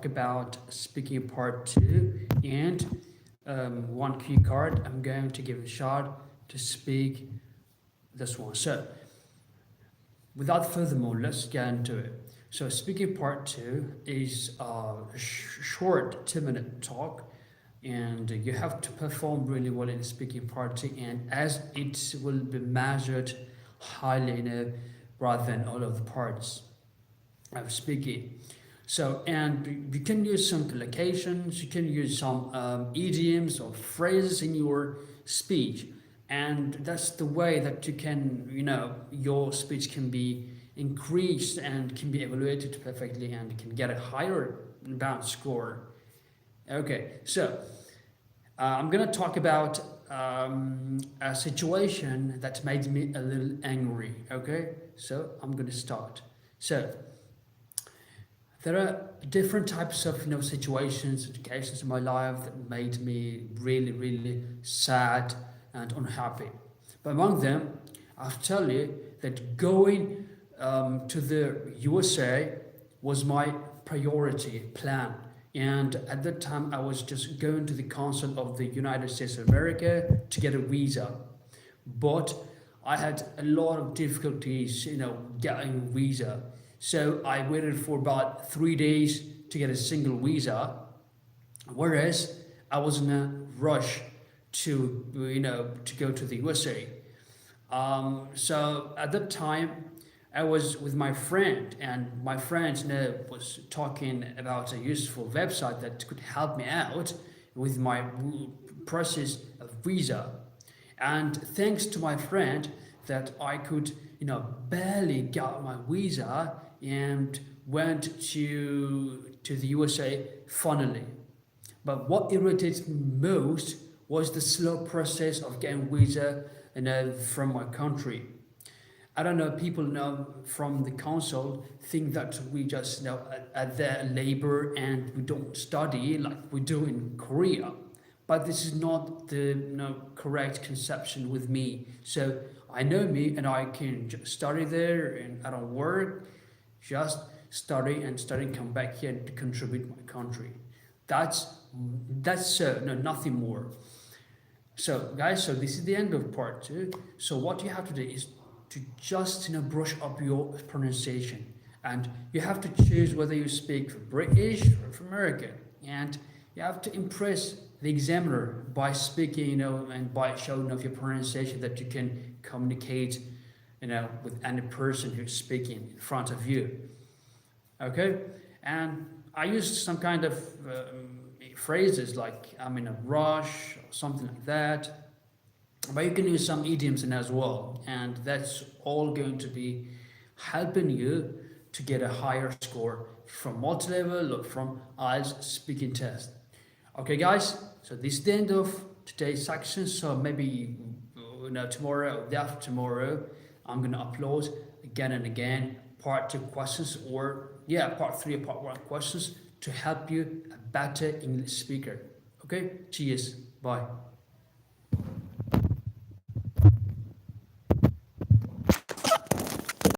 talk about speaking part two, and one key card. I'm going to give a shot to speak this one. So, without furthermore, let's get into it. So, speaking part two is a short 2-minute talk, and you have to perform really well in the speaking part two, and as it will be measured highly, rather than all of the parts of speaking. So, and you can use some collocations, you can use some idioms or phrases in your speech, and that's the way that you can, your speech can be increased and can be evaluated perfectly and can get a higher bound score. Okay, so I'm gonna talk about a situation that made me a little angry. Okay, so I'm gonna start. So there are different types of situations, occasions in my life that made me really, really sad and unhappy. But among them, I'll tell you that going to the USA was my priority plan. And at that time, I was just going to the consul of the United States of America to get a visa. But I had a lot of difficulties, getting a visa. So I waited for about 3 days to get a single visa, whereas I was in a rush to, to go to the USA. So at that time, I was with my friend, and my friend was talking about a useful website that could help me out with my process of visa. And thanks to my friend, that I could, barely get my visa and went to the USA finally. But what irritated me most was the slow process of getting visa, from my country. I don't know, people from the council think that we just at their labor and we don't study like we do in Korea. But this is not the correct conception with me. So I know me and I can just study there and I don't work, just study and study, come back here to contribute my country. That's so, nothing more. So guys, so this is the end of part two. So what you have to do is to just brush up your pronunciation, and you have to choose whether you speak British or American, and you have to impress the examiner by speaking, and by showing off your pronunciation that you can communicate, with any person who's speaking in front of you. Okay, and I used some kind of phrases like I'm in a rush or something like that. But you can use some idioms in as well, and that's all going to be helping you to get a higher score from multi-level or from IELTS speaking test. Okay, guys, so this is the end of today's section. So maybe tomorrow or the after tomorrow, I'm gonna upload again and again part two questions, or part three or part one questions to help you a better English speaker. Okay, cheers, bye.